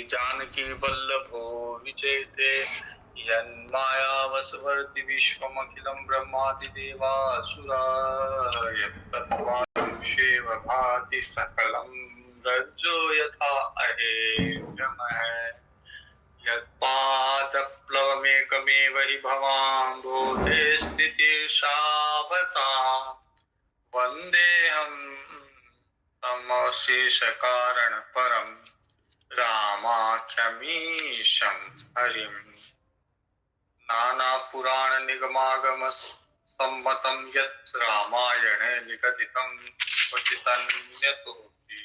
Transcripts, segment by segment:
जानकी वल्लभो विजयते यन्मायावसवर्ति विश्वमखिलं ब्रह्मादिदेवासुरा यत्तत्त्वादिषेव भाति सकलं रज्जो यथा अहेयमः यत्पादप्लवमेकमेव हि भवान् बोधे स्थितिर्षावताम् वन्देऽहं तमशेषकारणपरं रामाख्यमीशं हरिं नानापुराणनिगमागमसम्मतं यत् रामायणे निगदितं क्वचिदन्यतोऽपि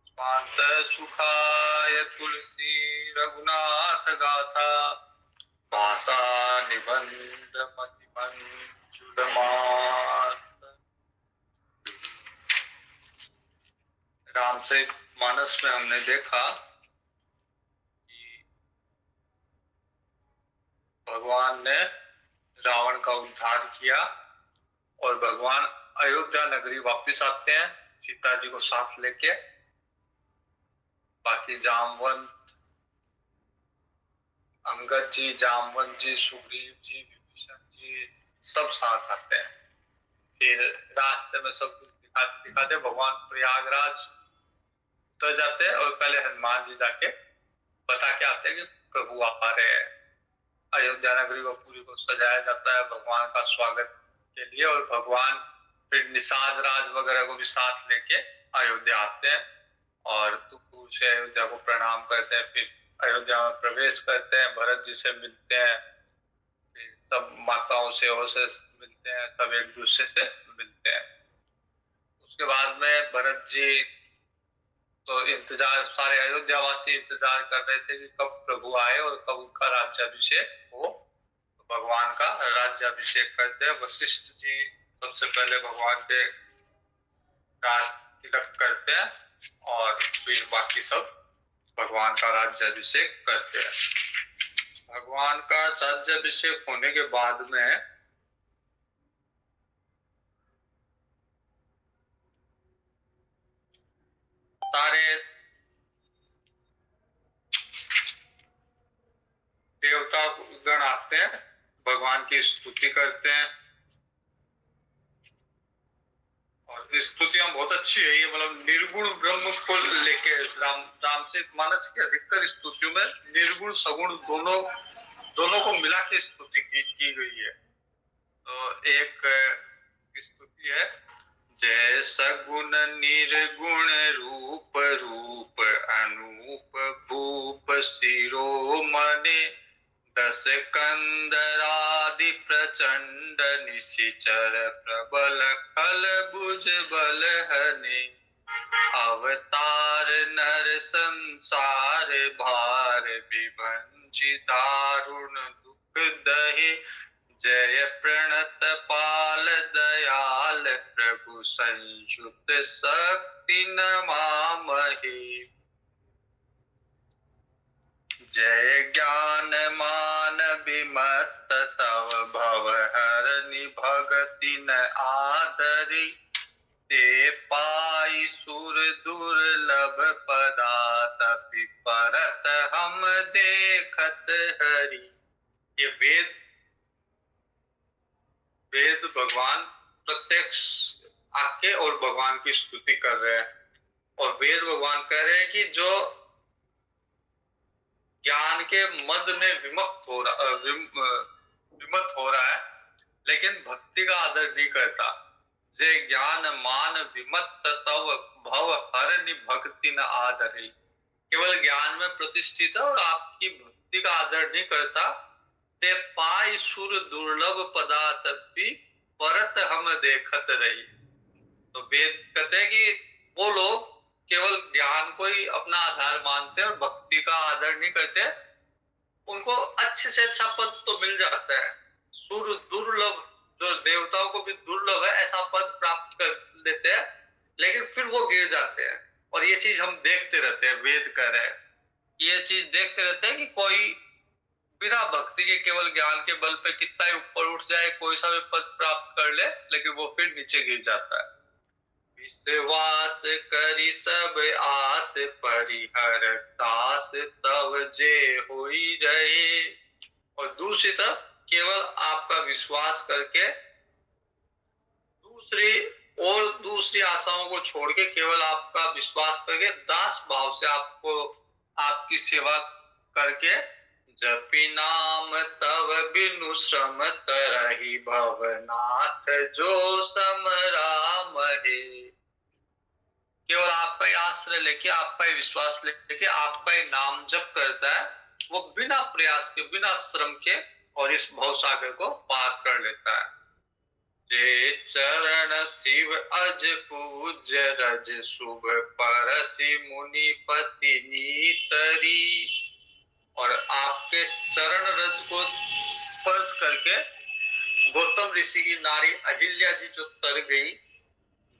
स्वान्तसुखाय तुलसी रघुनाथ गाथा भाषा निबन्धमतिमञ्जुलमात्। रामचरितमानस में हमने देखा कि भगवान ने रावण का उद्धार किया और भगवान अयोध्या नगरी वापस आते हैं सीता जी को साथ लेके। बाकी जामवंत, अंगद जी, जामवंत जी, सुग्रीव जी, विभीषण जी सब साथ आते हैं। फिर रास्ते में सब कुछ दिखाते भगवान प्रयागराज उतर जाते हैं और पहले हनुमान जी जाके बता के आते हैं कि प्रभु आ रहे हैं। अयोध्या नगरी को पूरी को सजाया जाता है भगवान का स्वागत के लिए और भगवान फिर निषाद राज वगैरह को भी साथ लेके अयोध्या आते हैं और तुकुर से अयोध्या को प्रणाम करते हैं। फिर अयोध्या में प्रवेश करते हैं, भरत जी से मिलते हैं, फिर सब माताओं से मिलते हैं, सब एक दूसरे से मिलते हैं। उसके बाद में भरत जी तो इंतजार, सारे अयोध्यावासी इंतजार कर रहे थे कि कब प्रभु आए और कब उनका राज्याभिषेक हो। तो भगवान का राज्याभिषेक करते हैं। वशिष्ठ जी सबसे पहले भगवान के राज तिलक करते हैं और फिर बाकी सब भगवान का राज्याभिषेक करते हैं। भगवान का राज्याभिषेक होने के बाद में सारे देवता गण आते हैं, भगवान की स्तुति करते हैं और स्तुतियां बहुत अच्छी है। ये मतलब निर्गुण ब्रह्म को लेके रामचरितमानस की अधिकतर स्तुतियों में निर्गुण सगुण दोनों को मिला के स्तुति की गई है। तो एक स्तुति है, जय सगुण निर्गुण रूप रूप अनूप भूप शिरोमणि दस कंदरादि प्रचंड निशिचर प्रबल खल भुज बल हने अवतार नर संसार भार विभंजि दारुण दुख दहे जय प्रणत पाल दयाल प्रभु संयुत शक्ति नमामहे जय ज्ञान मान विमत्त तव भव हरनि भगति न आदरि ते पाई सुर दुर्लभ पदातपि परत हम देखत हरि। ये वेद भगवान प्रत्यक्ष आके और भगवान की स्तुति कर रहे हैं और वेद भगवान कह रहे हैं कि जो ज्ञान के मद में विमत हो रहा है लेकिन भक्ति का आदर नहीं करता। जे ज्ञान मान विमत्त तव भव हरनि भक्ति न आदरि, केवल ज्ञान में प्रतिष्ठित है और आपकी भक्ति का आदर नहीं करता। ते पाई सुर दुर्लभ पदातपि परत हम देखत रही। तो वेद कहते हैं कि वो लोग केवल ज्ञान को ही अपना आधार मानते हैं और भक्ति का आदर नहीं करते। उनको अच्छे से अच्छा पद तो मिल जाता है, सुर दुर्लभ, जो देवताओं को भी दुर्लभ है ऐसा पद प्राप्त कर लेते हैं, लेकिन फिर वो गिर जाते हैं। और ये चीज हम देखते रहते हैं, वेद कह रहे हैं ये चीज देखते रहते हैं कि कोई बिना भक्ति के केवल ज्ञान के बल पे कितना ही ऊपर उठ जाए, कोई सा भी पद प्राप्त कर ले, लेकिन वो फिर नीचे गिर जाता है। विश्वास करी सब आस, परिहर दास तव जे होई रहे। और दूसरी तरफ केवल आपका विश्वास करके दूसरी आशाओं को छोड़ के केवल आपका विश्वास करके दास भाव से आपको आपकी सेवा करके, जपि नाम तव बिनु श्रम तरहि भवनाथ जो सम राम है। केवल आपका ही आश्रय लेके, आपका ही विश्वास लेके, आपका ही नाम जप करता है, वो बिना प्रयास के, बिना श्रम के और इस भवसागर को पार कर लेता है। जे चरण शिव अज पूज्य रज शुभ परसि मुनि पति नीतरी। और आपके चरण रज को स्पर्श करके गौतम ऋषि की नारी अहिल्या जी जो तर गई,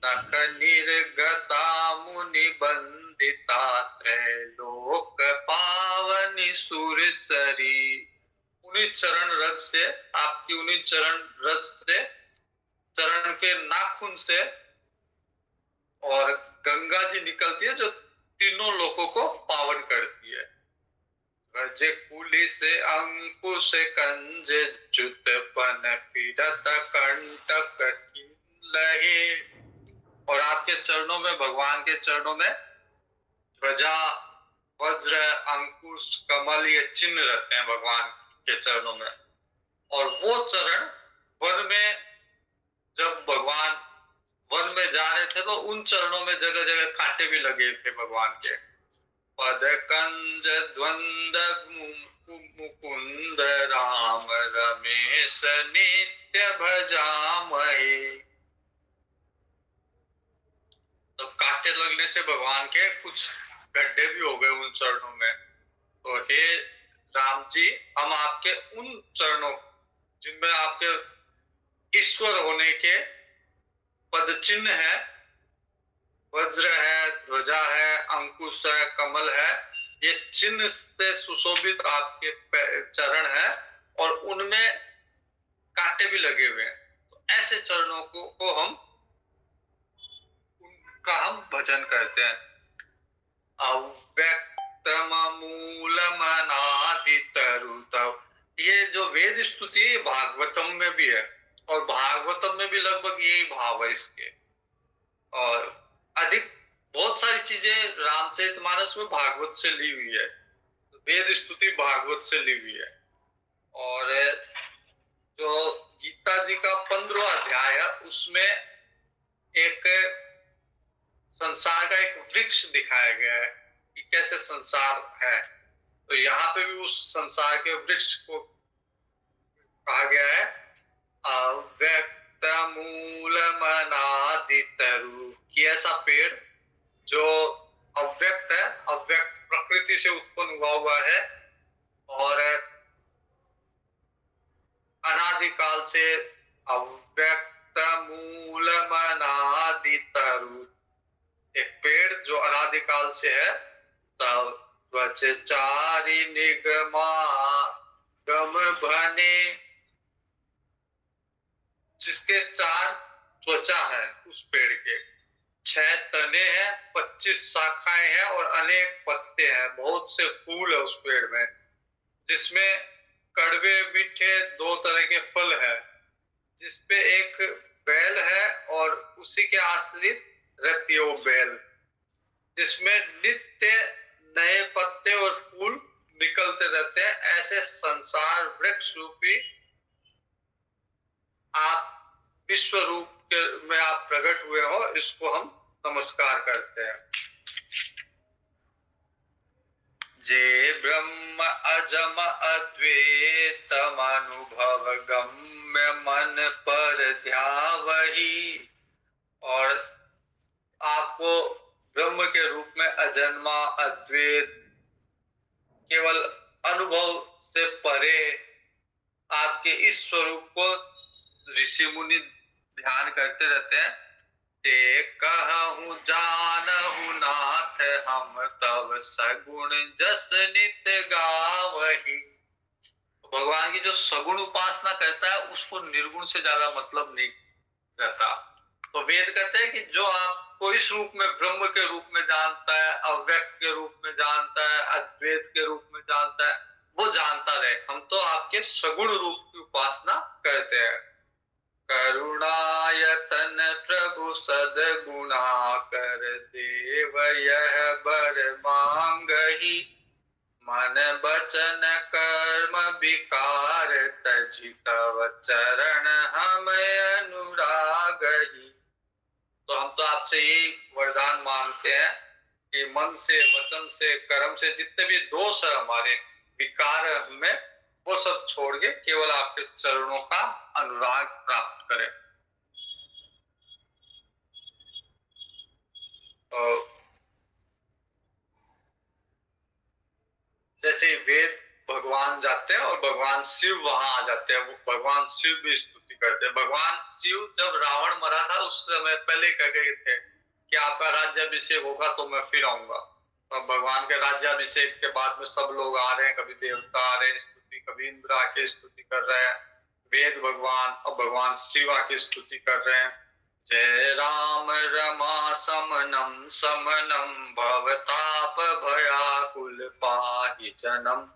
नख निर्गता मुनि बंदिता त्रैलोक पावनी सुरसरी। उन्हीं चरण रज से, आपकी उन्हीं चरण रज से, चरण के नाखून से और गंगा जी निकलती है जो तीनों लोगों को पावन करती है। रज कुली से अंकुश कंज च्युत पन पीड़त कंटक लहे। और आपके चरणों में, भगवान के चरणों में ध्वजा, वज्र, अंकुश, कमल ये चिन्ह रहते हैं भगवान के चरणों में। और वो चरण वन में, जब भगवान वन में जा रहे थे तो उन चरणों में जगह जगह कांटे भी लगे थे भगवान के। पद कंज द्वंद मुकुंद राम रमेश नित्य भजामहे। तो कांटे लगने से भगवान के कुछ गड्ढे भी हो गए उन चरणों में। तो हे राम जी, हम आपके उन चरणों जिनमें आपके ईश्वर होने के पद चिन्ह है, वज्र है, ध्वजा है, अंकुश है, कमल है, ये चिन्ह से सुशोभित आपके चरण है और उनमें कांटे भी लगे हुए हैं। तो ऐसे चरणों को हम, उनका हम भजन करते हैं। अव्यक्त मूल मनादि तरुतव, ये जो वेद स्तुति है भागवतम में भी है और भागवतम में भी लगभग यही भाव है इसके। और अधिक बहुत सारी चीजें रामचरितमानस में भागवत से ली हुई है, वेद स्तुति भागवत से ली हुई है। और जो गीता जी का 15वां अध्याय है उसमें एक संसार का एक वृक्ष दिखाया गया है कि कैसे संसार है। तो यहाँ पे भी उस संसार के वृक्ष को कहा गया है अव्यक्त मूल मनादि तरु, कि ऐसा पेड़ जो अव्यक्त है, अव्यक्त प्रकृति से उत्पन्न हुआ है और अनादिकाल से अव्यक्त मूल मनादि तरु, एक पेड़ जो अनादिकाल से है, तब त्वचारि निगमा गम बने, जिसके 4 त्वचा है उस पेड़ के, 6 तने हैं, 25 शाखाएं हैं और अनेक पत्ते हैं, बहुत से फूल है उस पेड़ में, जिसमें कड़वे मीठे 2 तरह के फल है, जिसपे एक बैल है और उसी के आश्रित रहती है वो बैल, जिसमें नित्य नए पत्ते और फूल निकलते रहते हैं। ऐसे संसार वृक्ष रूपी आप विश्व रूप में आप प्रकट हुए हो, इसको हम नमस्कार करते हैं। जे ब्रह्म अजम अद्वैतम अनुभव गम्य मन पर ध्यावही। और आपको ब्रह्म के रूप में अजन्मा, अद्वैत, केवल अनुभव से परे आपके इस स्वरूप को ऋषि मुनि ध्यान करते रहते हैं। ते कहूं जानहु नाथ हम तब सगुण जस नित गावही। भगवान की जो सगुण उपासना करता है उसको निर्गुण से ज्यादा मतलब नहीं रहता। तो वेद कहते हैं कि जो आपको को इस रूप में ब्रह्म के रूप में जानता है, अव्यक्त के रूप में जानता है, अद्वैत के रूप में जानता है, वो जानता रहे। हम तो आपके सगुण रूप की उपासना करते हैं। करुणायतन प्रभु सदगुणा कर देव यह बर मांगहि, मन वचन कर्म विकार तजि तव चरण हम अनुरागहि। तो हम तो आपसे यही वरदान मांगते हैं कि मन से, वचन से, कर्म से जितने भी दोष है हमारे, विकार है हमें, वो सब छोड़ के केवल आपके चरणों का अनुराग प्राप्त करें। तो जैसे वेद भगवान जाते हैं और भगवान शिव वहां आ जाते हैं, वो भगवान शिव भी स्तुति करते हैं। भगवान शिव जब रावण मरा था उस समय पहले कह गए थे कि आपका राज्याभिषेक होगा तो मैं फिर आऊंगा। तो भगवान के राज्याभिषेक के बाद में सब लोग आ रहे हैं, कभी देवता आ रहे हैं स्तुति, कभी इंद्र आके स्तुति कर रहे हैं, वेद भगवान और भगवान शिव आके स्तुति कर रहे हैं। जय राम रमा समनम समनम भवताप भयाकुल पाहि जनम,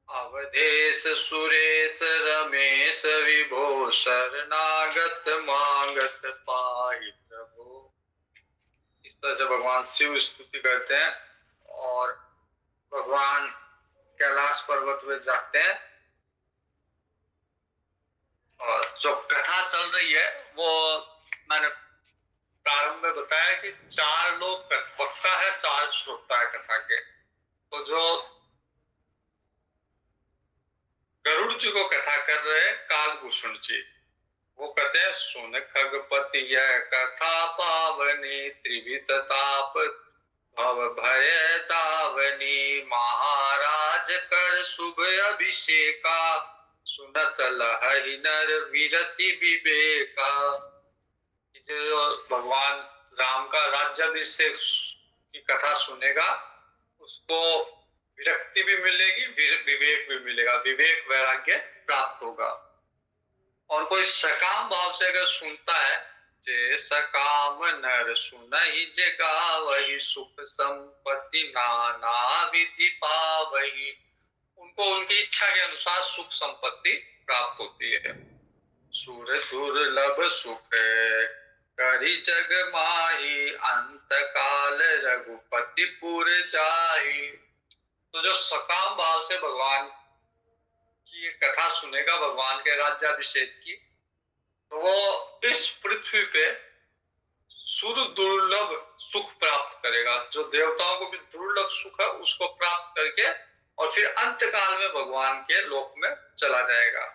अवधेश सुरेश रमेश विभो शरणागत मांगत पाहि प्रभु। इस तरह से भगवान शिव स्तुति करते हैं और भगवान कैलाश पर्वत में जाते हैं। और जो कथा चल रही है वो मैंने प्रारंभ में बताया कि 4 लोग वक्ता है, 4 श्रोता है कथा के। तो जो गरुड़ जी को कथा कर रहे हैं कालभूषण जी, वो कहते हैं सुन खगपति यह कथा पावनी, त्रिविध ताप भव भय दावनी, महाराज कर शुभ अभिषेका, सुनत लहरि नर विरति विवेका। जो भगवान राम का राज्याभिषेक की कथा सुनेगा उसको विरक्ति भी मिलेगी, विवेक भी मिलेगा, विवेक वैराग्य प्राप्त होगा। और कोई सकाम भाव से अगर सुनता है, जे सकाम नर सुनहि जे गावहि, सुख संपत्ति नाना विधि पावहि, उनको उनकी इच्छा के अनुसार सुख संपत्ति प्राप्त होती है। सुर दुर्लभ सुख करी जग माही, अंत काल रघुपति पुर जाही। तो जो सकाम भाव से भगवान की ये कथा सुनेगा, भगवान के राज्याभिषेक की, तो वो इस पृथ्वी पे सुर दुर्लभ सुख प्राप्त करेगा। जो देवताओं को भी दुर्लभ सुख है उसको प्राप्त करके और फिर अंत काल में भगवान के लोक में चला जाएगा।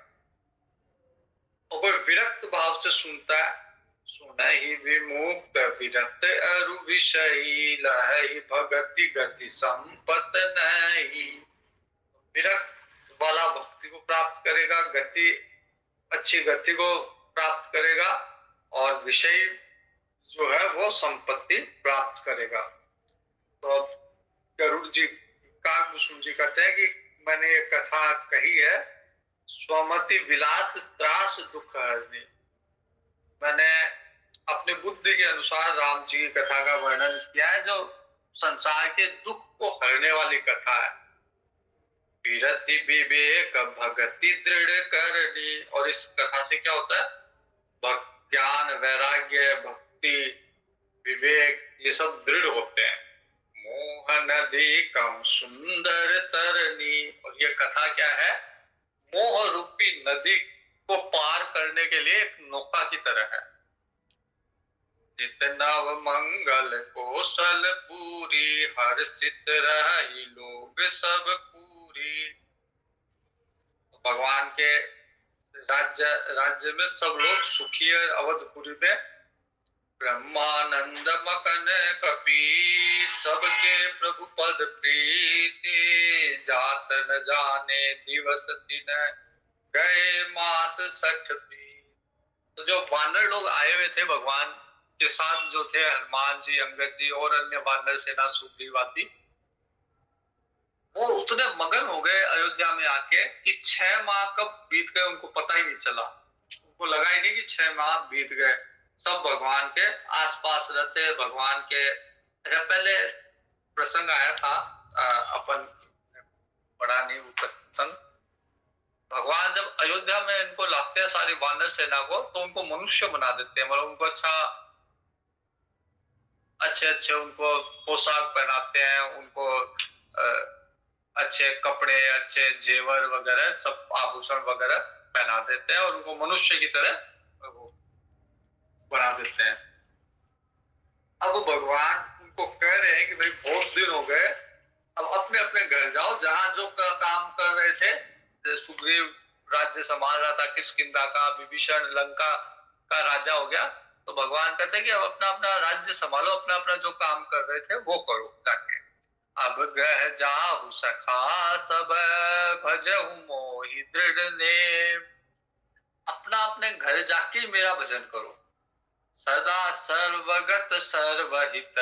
और कोई विरक्त भाव से सुनता है, सुनहि विमुक्त विरत अरु विषयी, लहहि भगति गति संपत नहीं। विरक्त वाला भक्ति को प्राप्त करेगा, गति अच्छी गति को प्राप्त करेगा और विषय जो है वो संपत्ति प्राप्त करेगा। तो गरुड़ जी कालभूषण जी कहते हैं कि मैंने ये कथा कही है, स्वमति विलास त्रास दुख हरनी। मैंने अपनी बुद्धि के अनुसार राम जी की कथा का वर्णन किया है, जो संसार के दुख को हरने वाली कथा है। विरति विवेक भगति दृढ़ करनी। और इस कथा से क्या होता है, ज्ञान वैराग्य भक्ति विवेक ये सब दृढ़ होते हैं। मोह नदी कम सुंदर तरनी। और ये कथा क्या है, मोह रूपी नदी को पार करने के लिए एक नौका की तरह है। जितनव मंगल कौशल पूरी, हर्षित रही लोग सब पूरी। भगवान के राज्य में सब लोग सुखी है। अवधपुरी में ब्रह्मानंद मकन कपी, सबके प्रभु पद प्रीति, जात न जाने दिवस दिन गए मास 60। तो जो वानर लोग आए हुए थे भगवान के साथ, जो थे हनुमान जी, अंगद जी और अन्य वानर सेना सुग्रीवादी, वो उतने मगन हो गए अयोध्या में आके कि 6 माह कब बीत गए उनको पता ही नहीं चला। उनको लगा ही नहीं कि 6 माह बीत गए। सब भगवान के आसपास रहते, भगवान के। अच्छा, पहले प्रसंग आया था, अपन पढ़ा नहीं वो प्रसंग। भगवान जब अयोध्या में इनको लाते हैं सारी वानर सेना को, तो उनको मनुष्य बना देते हैं, मतलब उनको अच्छे अच्छे उनको पोशाक पहनाते हैं, उनको अच्छे कपड़े, अच्छे जेवर वगैरह, सब आभूषण वगैरह पहना देते हैं और उनको मनुष्य की तरह वो बना देते हैं। अब भगवान उनको कह रहे हैं कि भाई बहुत दिन हो गए, अब अपने अपने घर जाओ, जहां जो काम कर रहे थे। सुग्रीव राज्य संभाल रहा था किष्किंधा का, विभीषण लंका का राजा हो गया, तो भगवान कहते हैं कि अब अपना अपना राज्य संभालो, अपना अपना जो काम कर रहे थे वो करो जाके। अब ग्रह जाहु सखा सब, भजहु मोहि दृढ़ नेम। अपना अपने घर जाके मेरा भजन करो, सदा सर्वगत सर्वहित,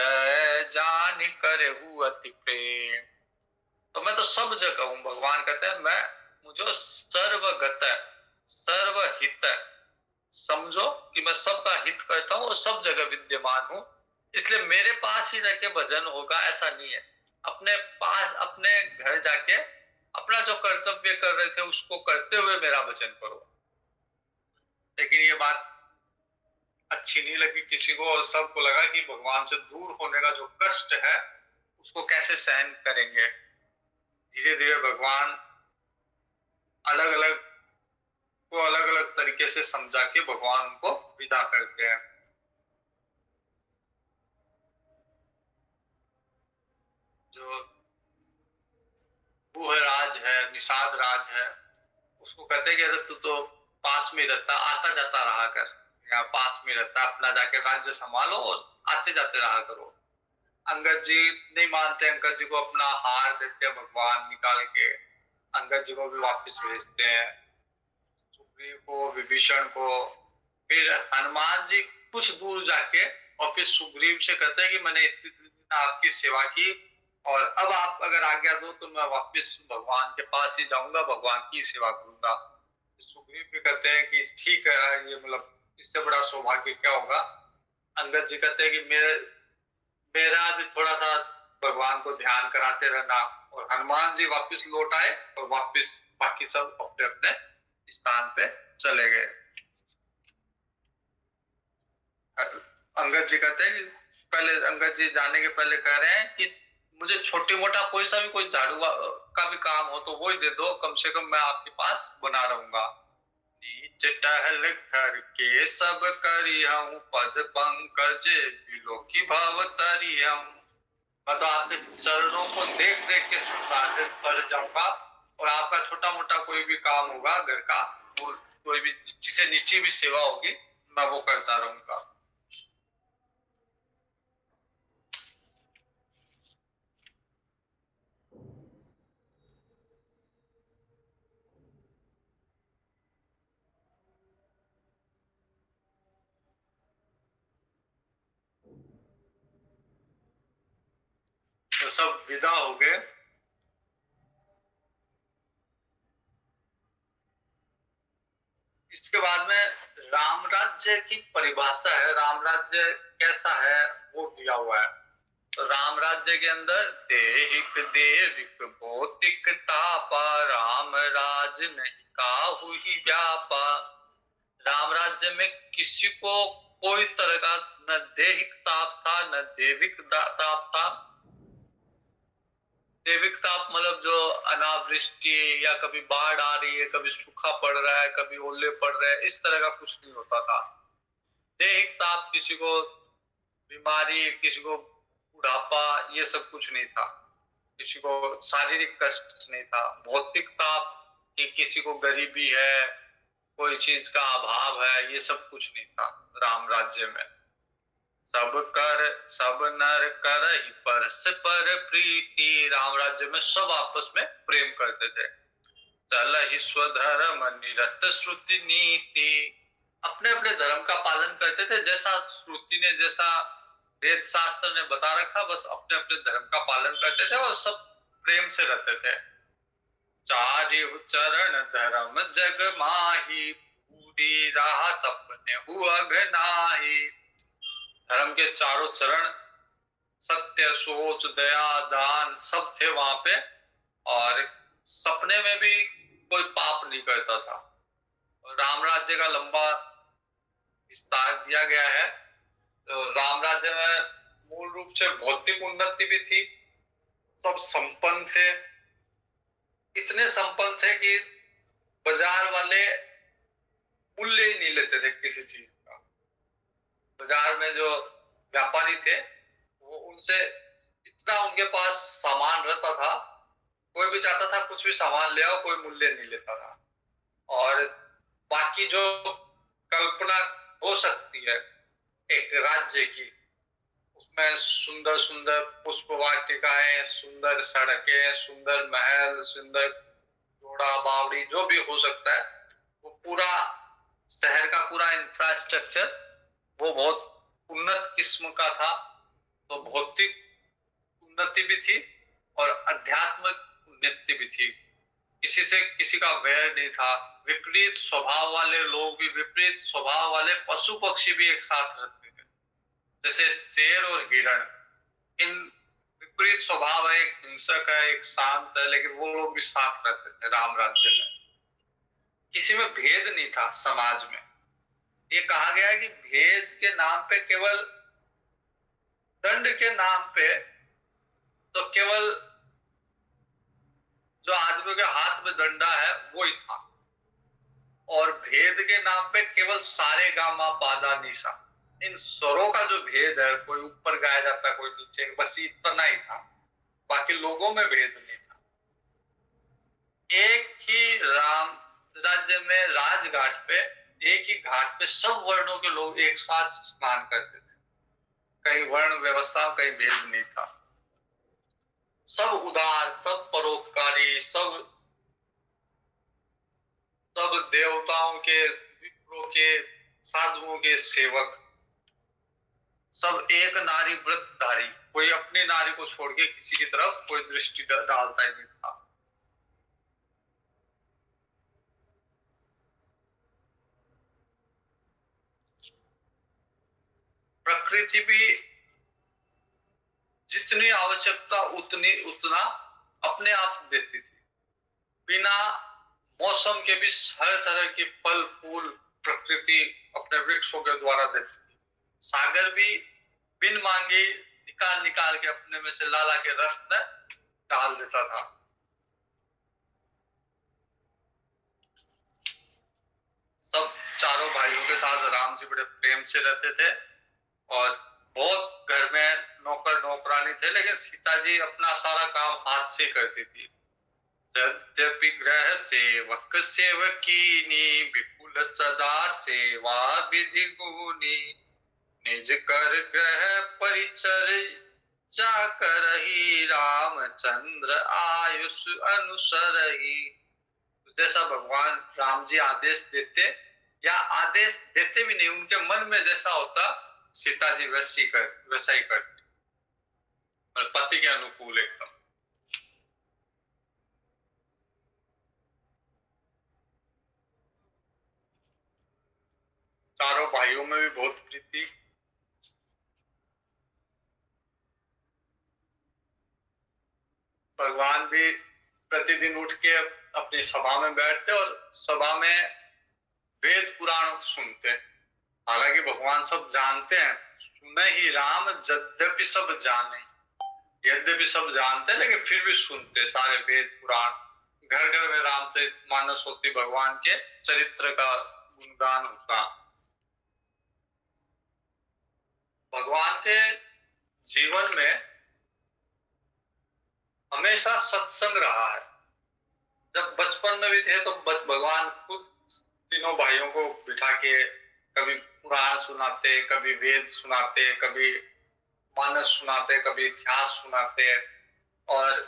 जान करहु अति प्रेम। तो मैं तो सब जगह हूं, भगवान कहते हैं मैं, मुझे सर्वगत सर्वहित, समझो कि मैं सबका हित करता हूँ और सब जगह विद्यमान हूँ, इसलिए मेरे पास ही रह के भजन होगा ऐसा नहीं है। अपने पास, अपने घर जाके अपना जो कर्तव्य कर रहे थे उसको करते हुए मेरा भजन करो। लेकिन ये बात अच्छी नहीं लगी किसी को, और सबको लगा कि भगवान से दूर होने का जो कष्ट है उसको कैसे सहन करेंगे। धीरे धीरे भगवान अलग अलग को अलग अलग तरीके से समझा के भगवान उनको विदा करते हैं। जो वो राज है, निषाद राज है, उसको कहते हैं कि अरे तू तो पास में रहता, आता जाता रहा कर, यहाँ पास में रहता, अपना जाके राज्य संभालो और आते जाते रहा करो। अंगद जी नहीं मानते, अंगद जी को अपना हार देते हैं भगवान निकाल के, अंगद जी को भी वापस भेजते हैं, सुग्रीव को, विभीषण को। फिर हनुमान जी कुछ दूर जाके और फिर सुग्रीव से कहते हैं कि मैंने इतनी दिन आपकी सेवा की, और अब आप अगर आज्ञा दो तो मैं वापस भगवान के पास ही जाऊंगा, भगवान की सेवा करूंगा। सुग्रीव भी कहते हैं कि ठीक है, ये मतलब इससे बड़ा सौभाग्य क्या होगा। अंगद जी कहते हैं कि मेरा भी थोड़ा सा भगवान को ध्यान कराते रहना, और हनुमान जी वापस लौट आए और वापस बाकी सब अपने अपने स्थान पे चले गए। अंगद जी कहते हैं कि पहले, अंगद जी जाने के पहले कह रहे हैं कि मुझे छोटी मोटा कोई सा भी कोई झाड़ू का भी काम हो तो वो ही दे दो, कम से कम मैं आपके पास बना रहूंगा। नीच टहल कर के सब करी हूँ, पद पंकज बिलो की भाव तरी हूँ। मैं तो आपके चरणों को देख देख के संसार से तर जाऊंगा, और आपका छोटा मोटा कोई भी काम होगा घर का, वो कोई भी नीची से नीची भी सेवा होगी, मैं वो करता रहूंगा। तो सब विदा हो गए। इसके बाद में राम राज्य की परिभाषा है, राम राज्य कैसा है वो दिया हुआ है। तो राम राज्य के अंदर देहिक देविक भौतिक तापा, राम राज नहीं काहू ही व्यापा। राम राज्य में किसी को कोई तरह का न देहिक ताप था न देविक ताप था। देविक ताप मतलब जो अनावृष्टि या कभी बाढ़ आ रही है, कभी सूखा पड़ रहा है, कभी ओले पड़ रहे हैं, इस तरह का कुछ नहीं होता था। दैहिक ताप किसी को बीमारी, किसी को बुढ़ापा, ये सब कुछ नहीं था। किसी को शारीरिक कष्ट नहीं था। भौतिक ताप कि किसी को गरीबी है, कोई चीज का अभाव है, ये सब कुछ नहीं था राम राज्य में। सब कर सब नर कर ही परस्पर प्रीति। राम राज्य में सब आपस में प्रेम करते थे। चल ही स्वधर्म निरत श्रुति नीति। अपने अपने धर्म का पालन करते थे, जैसा श्रुति ने, जैसा वेद शास्त्र ने बता रखा, बस अपने अपने धर्म का पालन करते थे और सब प्रेम से रहते थे। चारिहु चरण धर्म जग माही, पूरी राह सपने हुआ घनाई। धर्म के चारों चरण सत्य, सोच, दया, दान सब थे वहां पे। और सपने में भी कोई पाप नहीं करता था। राम राज्य का लंबा विस्तार दिया गया है। तो राम राज्य में मूल रूप से भौतिक उन्नति भी थी, सब संपन्न थे, इतने संपन्न थे कि बाजार वाले मूल्य ही नहीं लेते थे किसी चीज का। बाजार में जो व्यापारी थे वो उनसे इतना उनके पास सामान रहता था, कोई भी चाहता था कुछ भी सामान ले आओ, कोई मूल्य नहीं लेता था। और बाकी जो कल्पना हो सकती है एक राज्य की, उसमें सुंदर सुंदर पुष्प वाटिकाएं, सुंदर सड़कें, सुंदर महल, सुंदर घोड़ा बावड़ी, जो भी हो सकता है, वो पूरा शहर का पूरा इंफ्रास्ट्रक्चर वो बहुत उन्नत किस्म का था। तो भौतिक उन्नति भी थी और अध्यात्मिक उन्नति भी थी। किसी से किसी का वैर नहीं था। विपरीत स्वभाव वाले लोग भी, विपरीत स्वभाव वाले पशु पक्षी भी एक साथ रहते थे, जैसे शेर और हिरण। इन विपरीत स्वभाव है, एक हिंसक है, एक शांत है, लेकिन वो लोग भी साथ रहते थे राम राज्य में। किसी में भेद नहीं था समाज में। ये कहा गया है कि भेद के नाम पे, केवल दंड के नाम पे, तो केवल जो आदमी के हाथ में डंडा है वो ही था। और भेद के नाम पे केवल सारे गामा पादा निशा, इन स्वरों का जो भेद है, कोई ऊपर गाया जाता है कोई नीचे, बस इतना ही था। बाकी लोगों में भेद नहीं था। एक ही राम राज्य में राजघाट पे, एक ही घाट पे सब वर्णों के लोग एक साथ स्नान करते थे। कहीं वर्ण व्यवस्था, कहीं भेद नहीं था। सब उदार, सब परोपकारी, सब देवताओं के, विप्रों के, साधुओं के सेवक, सब एक नारी व्रतधारी। कोई अपनी नारी को छोड़ के किसी की तरफ कोई दृष्टि डालता ही नहीं था। प्रकृति भी जितनी आवश्यकता उतना अपने आप देती थी। बिना मौसम के भी हर तरह के फल फूल प्रकृति अपने वृक्षों के द्वारा देती थी। सागर भी बिन मांगे निकाल निकाल के अपने में से लाला के रस में डाल देता था। सब चारों भाइयों के साथ राम जी बड़े प्रेम से रहते थे। और बहुत घर में नौकर नौकरानी थे, लेकिन सीता जी अपना सारा काम हाथ से करती थी। यद्यपि ग्रह सेवक सेवकीनी, विपुल सदा सेवा विधि गुनी, निज कर ग्रह परिचर जाकर ही रामचंद्र आयुष अनुसरही। जैसा भगवान राम जी आदेश देते, या आदेश देते भी नहीं, उनके मन में जैसा होता सीता जी वैसा ही करती, पति के अनुकूल एकदम। चारों भाइयों में भी बहुत प्रीति। भगवान भी प्रतिदिन उठ के अपनी सभा में बैठते और सभा में वेद पुराण सुनते। हालांकि भगवान सब जानते हैं, सुने ही राम यद्यपि सब जाने, यद्यपि सब जानते लेकिन फिर भी सुनते सारे वेद पुराण। घर घर में रामचरितमानस होती, भगवान के चरित्र का गुणगान होता। भगवान के जीवन में हमेशा सत्संग रहा है। जब बचपन में भी थे तो भगवान खुद तीनों भाइयों को बिठा के कभी पुराण सुनाते, कभी वेद सुनाते, कभी मानस सुनाते, कभी इतिहास सुनाते, और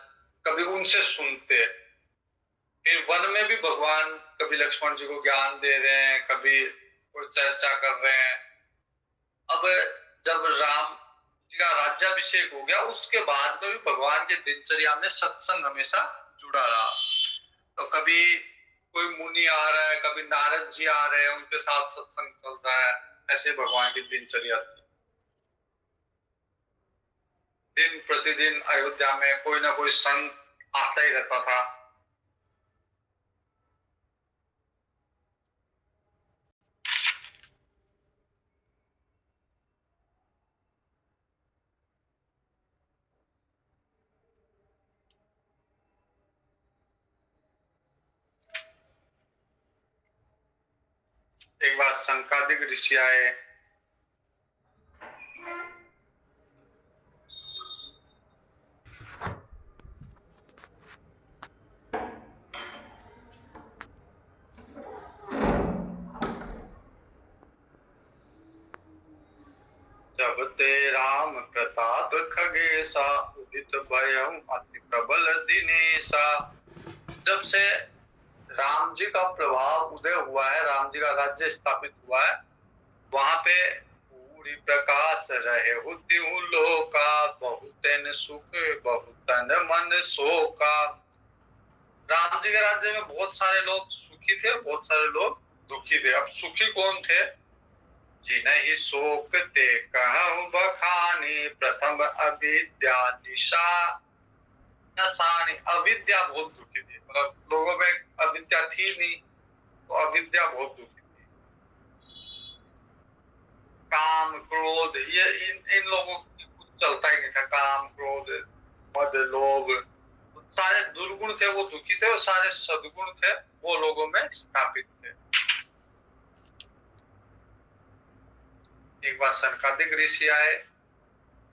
कभी उनसे सुनते। फिर वन में भी भगवान कभी लक्ष्मण जी को ज्ञान दे रहे हैं, कभी कोई चर्चा कर रहे हैं। अब जब राम जी का राज्याभिषेक हो गया, उसके बाद में भी भगवान के दिनचर्या में सत्संग हमेशा जुड़ा रहा। तो कभी कोई मुनि आ रहा है, कभी नारद जी आ रहे हैं, उनके साथ सत्संग चल रहा है। ऐसे भगवान की दिनचर्या थी। दिन प्रतिदिन अयोध्या में कोई ना कोई संत आता ही रहता था। एक बार संकादिक ऋषि आए। जब ते राम प्रताप खगेसा, उदित भयउ अति प्रबल दिनेशा। जब से राम जी का प्रभाव उदय हुआ है, राम जी का राज्य स्थापित हुआ है, वहां पे पूरी प्रकाश रहे तिहु लोका, बहुतन सुख बहुतन मन शोका। राम जी के राज्य में बहुत सारे लोग सुखी थे, बहुत सारे लोग दुखी थे। अब सुखी कौन थे? जिन्हि शोक ते कहु बखानी, प्रथम अविद्या निशा नसानी। अविद्या बहुत दुखी थी, मतलब लोगों में अविद्या थी नहीं, तो अविद्या बहुत दुखी थी। काम क्रोध, ये इन लोगों की कुछ चलता ही नहीं था। काम क्रोध मद लोभ, सारे दुर्गुण थे, वो दुखी थे, और सारे सद्गुण थे, वो लोगों में स्थापित थे। एक बार सनकादिक ऋषि आए।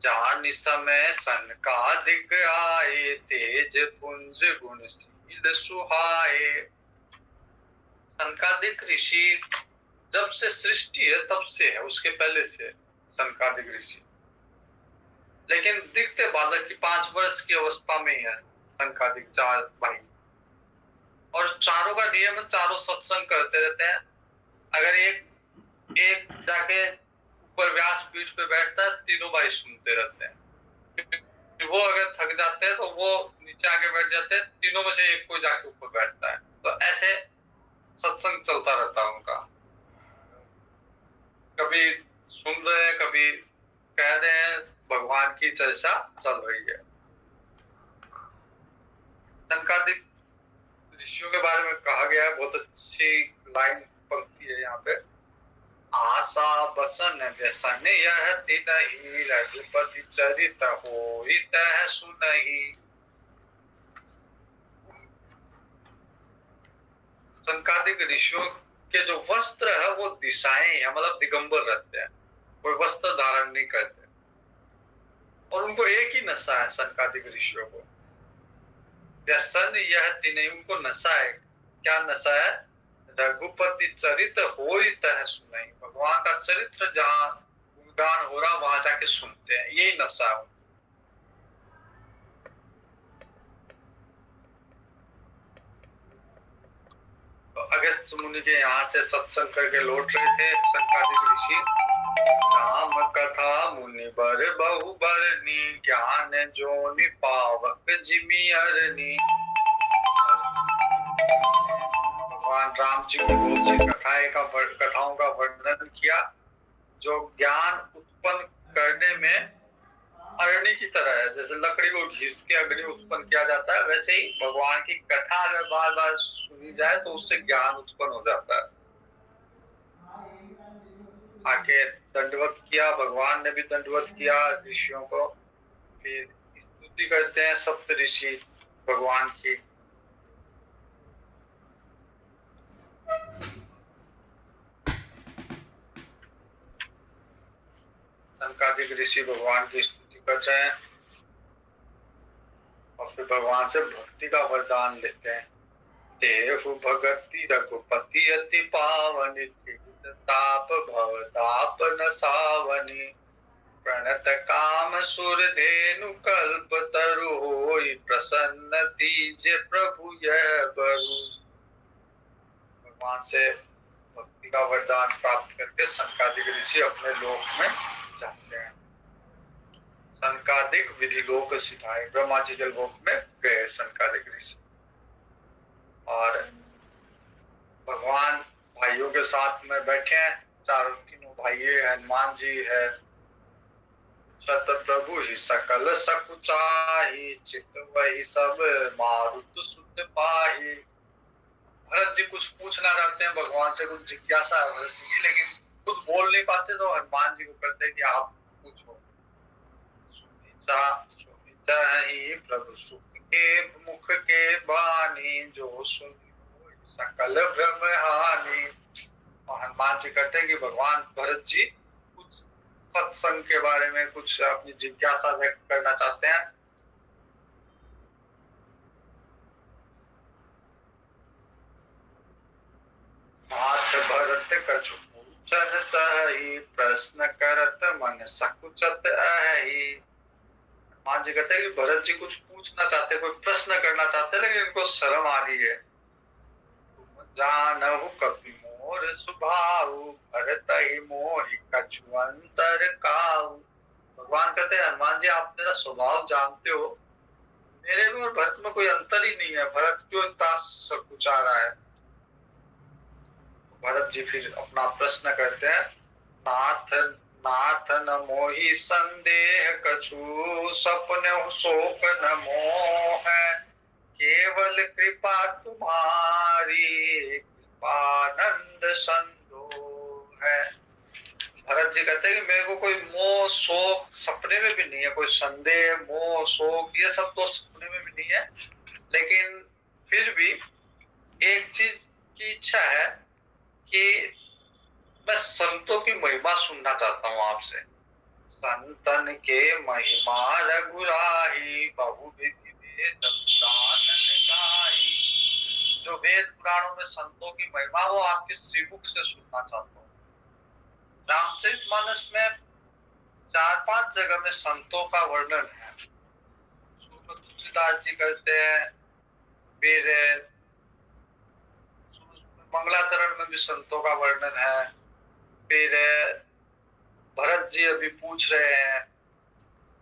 जान समय सनकादिक आए, तेज पुंज गुणशील सुहाए। सनकादिक ऋषि जब से सृष्टि है तब से है, उसके पहले से सनकादिक ऋषि। लेकिन दिखते बालक की 5 वर्ष की अवस्था में ही है सनकादिक 4 भाई। और चारों का नियम, चारों सत्संग करते रहते हैं। अगर एक जाके ऊपर व्यास पीठ पे बैठता है, तीनों भाई सुनते रहते हैं। वो अगर थक जाते हैं तो वो नीचे आके बैठ जाते हैं, तीनों में से एक कोई जाके ऊपर बैठता है। तो ऐसे सत्संग चलता रहता है उनका। कभी सुन रहे हैं, कभी कह रहे हैं, भगवान की चर्चा चल रही है। सनकादिक ऋषियों के बारे में कहा गया है, बहुत अच्छी लाइन पंक्ति है यहाँ पे। आशा बसन व्यसन यह तिनहि, रघुपति चरित होई तह सुनहि। सनकादिक ऋषियों के जो वस्त्र है वो दिशाएं है, मतलब दिगंबर रहते हैं, कोई वस्त्र धारण नहीं करते। और उनको एक ही नशा है सनकादिक ऋषियों को, व्यसन यह तिनहि, उनको नशा है। क्या नशा है? रघुपति चरित होई तह सुनहि, भगवान का चरित्र जहाँ गुणगान हो रहा वहां जाके सुनते हैं, यही नशा है। तो अगस्त्य मुनि के यहाँ से सत्संग करके लौट रहे थे सनकादिक ऋषि। राम कथा मुनि बर बहु बरनी, ज्ञान जोनि पावक जिमि अरनी। भगवान राम जी की बहुत सी कथाओं का वर्णन किया, जो ज्ञान उत्पन्न करने में अग्नि की तरह है। जैसे लकड़ी को घिस के अग्नि उत्पन्न किया जाता है, वैसे ही भगवान की कथा अगर बार बार सुनी जाए तो उससे ज्ञान उत्पन्न हो जाता है। आके दंडवत किया, भगवान ने भी दंडवत किया ऋषियों को। फिर स्तुति करते हैं सप्त ऋषि भगवान की। सनकादिक ऋषि भगवान की स्तुति कर रहे हैं और फिर भगवान से भक्ति का वरदान लेते हैं। देहु भगति रघुपति अति पावनी, ताप भव ताप न सावनी। प्रणत काम सुर धेनु कल्प तरु, होई प्रसन्न दीजे प्रभु यह बरु। भगवान से भक्ति का वरदान प्राप्त करके सनकादिक ऋषि अपने लोक में जाते हैं। सनकादिक विधि लोक सिधाए, ब्रह्मा जी के लोक में गए सनकादिक ऋषि। और के साथ में बैठे हैं, चारों तीनों भाई हनुमान जी है। सत प्रभु ही सकल सकुचाही, चित वही सब मारुत सुत पाही। भरत जी कुछ पूछना चाहते हैं भगवान से, कुछ जिज्ञासा है भरत जी की, लेकिन खुद बोल नहीं पाते, तो हनुमान जी को कहते हैं कि आप पूछो। ही प्रभु सुख के मुख के बानी, जो सुनी सकल भ्रम हानि। और हनुमान जी कहते हैं कि भगवान भरत जी कुछ सत्संग के बारे में कुछ अपनी जिज्ञासा व्यक्त करना चाहते हैं। मात भरत कछु पूछन चाही, प्रश्न करत मन सकुचत अहि। हनुमान जी कहते हैं कि भरत जी कुछ पूछना चाहते, कोई प्रश्न करना चाहते, लेकिन इनको शर्म आ रही है। तुम जानहु कपि मोर स्वभाव, भरत ही मोहि कछु अंतर काऊ। भगवान कहते हैं हनुमान जी आप मेरा स्वभाव जानते हो, मेरे में और भरत में कोई अंतर ही नहीं है, भरत क्यों इतना सकुचा रहा है। भरत जी फिर अपना प्रश्न करते हैं। नाथ नाथ न मोहि संदेह कछु, सपने शोक न मोह, केवल कृपा तुम्हारी, कृपानंद संदोह है। भरत जी कहते हैं कि मेरे को कोई मोह शोक सपने में भी नहीं है, कोई संदेह मोह शोक ये सब तो सपने में भी नहीं है, लेकिन फिर भी एक चीज की इच्छा है कि मैं संतों की महिमा सुनना चाहता हूँ आपसे। संतन के महिमा रघुराही, बहुविधि वेद पुराण गाई। जो वेद पुराणों में संतों की महिमा वो आपके श्रीमुख से सुनना चाहता हूँ। रामचरितमानस में 4-5 जगह में संतों का वर्णन है। तुलसीदास जी करते हैं, फिर मंगलाचरण में भी संतों का वर्णन है, फिर भरत जी अभी पूछ रहे हैं,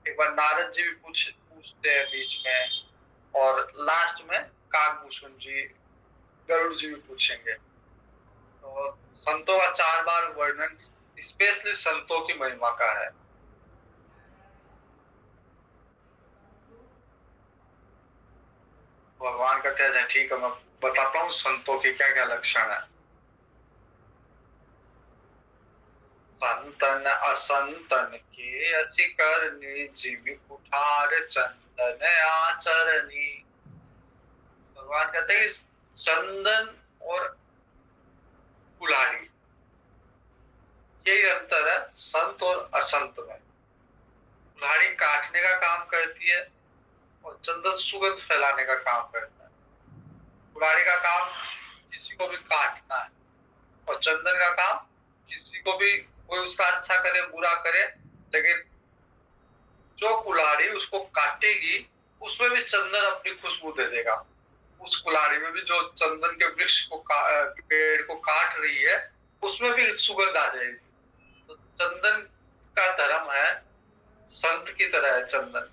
एक बार नारद जी भी पूछते हैं बीच में, और लास्ट में काकभूषण जी गरुड़ जी भी पूछेंगे। तो संतों का 4 बार वर्णन स्पेशली संतों की महिमा का है। भगवान कहते हैं ठीक है मैं बताता हूँ संतों के क्या क्या लक्षण है। संतन असंतन के असि करनी, जिमि कुठार चंदन आचरणी। भगवान कहते हैं चंदन और कुल्हाड़ी यही अंतर है संत और असंत में। कुल्हाड़ी काटने का काम करती है और चंदन सुगंध फैलाने का काम करता है। कुल्हाड़ी का काम किसी को भी काटना है और चंदन का काम किसी को भी, कोई उसका अच्छा करे बुरा करे, लेकिन जो कुल्हाड़ी उसको काटेगी उसमें भी चंदन अपनी खुशबू दे देगा। उस कुल्हाड़ी में भी जो चंदन के वृक्ष को पेड़ को काट रही है उसमें भी सुगंध आ जाएगी। तो चंदन का धर्म है, संत की तरह है चंदन।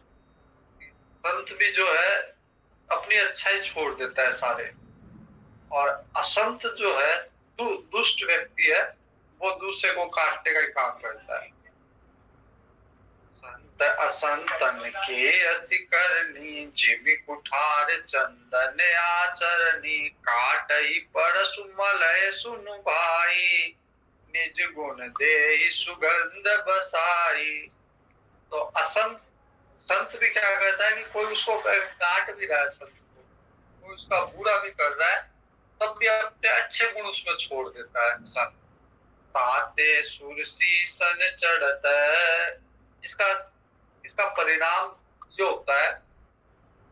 संत भी जो है अपनी अच्छाई छोड़ देता है सारे, और असंत जो है दुष्ट व्यक्ति है, वो दूसरे को काटने का ही काम करता है। संत असंतन के असि करनी, जिमि कुठार चंदन आचरणी। काटई परसु मलय सुनु भाई, निज गुण देहि सुगंध बसाई। तो असंत संत भी क्या करता है कि कोई उसको काट भी रहा है, संत को कोई उसका बुरा भी कर रहा है, तब भी अपने अच्छे गुण उसमें छोड़ देता है संत। ताते सुरसी सन चढ़त, इसका इसका परिणाम ये होता है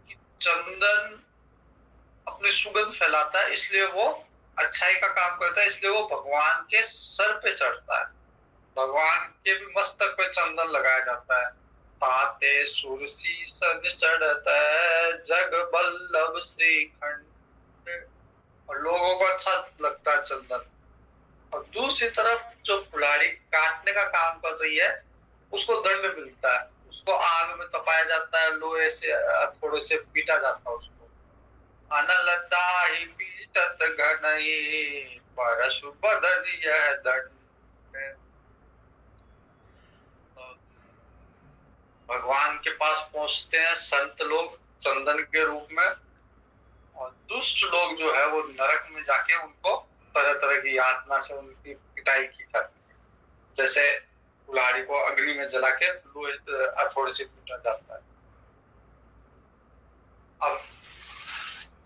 कि चंदन अपनी सुगंध फैलाता है, इसलिए वो अच्छाई का काम करता है, इसलिए वो भगवान के सर पे चढ़ता है। भगवान के भी मस्तक पे चंदन लगाया जाता है। ताते सुरसी सन चढ़त, जग बल्लभ श्रीखंड। और लोगों को अच्छा लगता है चंदन। और दूसरी तरफ जो कुल्हाड़ी काटने का काम कर रही है उसको दंड मिलता है, उसको आग में तपाया जाता है, लोहे से हथौड़े से पीटा जाता है उसको। अनलता ही लूटत घनई, परशु बदरिया दंड। भगवान के पास पहुंचते हैं संत लोग चंदन के रूप में, और दुष्ट लोग जो है वो नरक में जाके उनको तरह तरह की यातना से उनकी पिटाई की जाती है। जैसे कुल्हाड़ी को अग्नि में जला के लोहे हथौड़े से पीटा जाता है। अब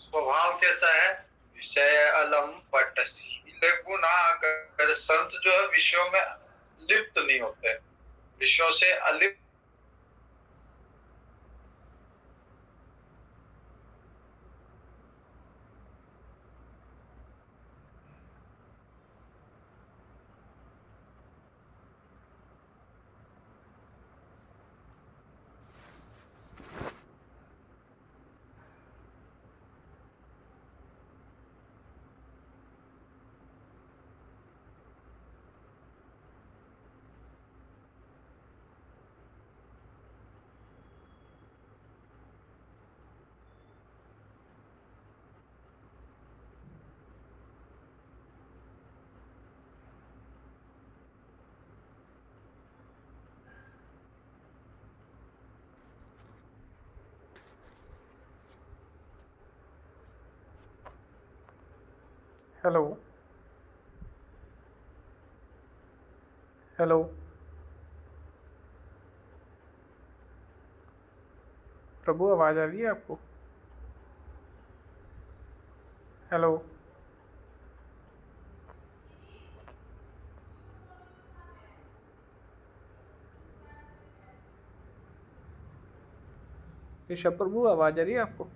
स्वभाव कैसा है? विषय अलम पटशील गुनाकर। संत जो है विषयों में लिप्त नहीं होते, विषयों से अलिप्त। हेलो हेलो प्रभु, आवाज़ आ रही है आपको? हेलो ऋषभ प्रभु, आवाज़ आ रही है आपको?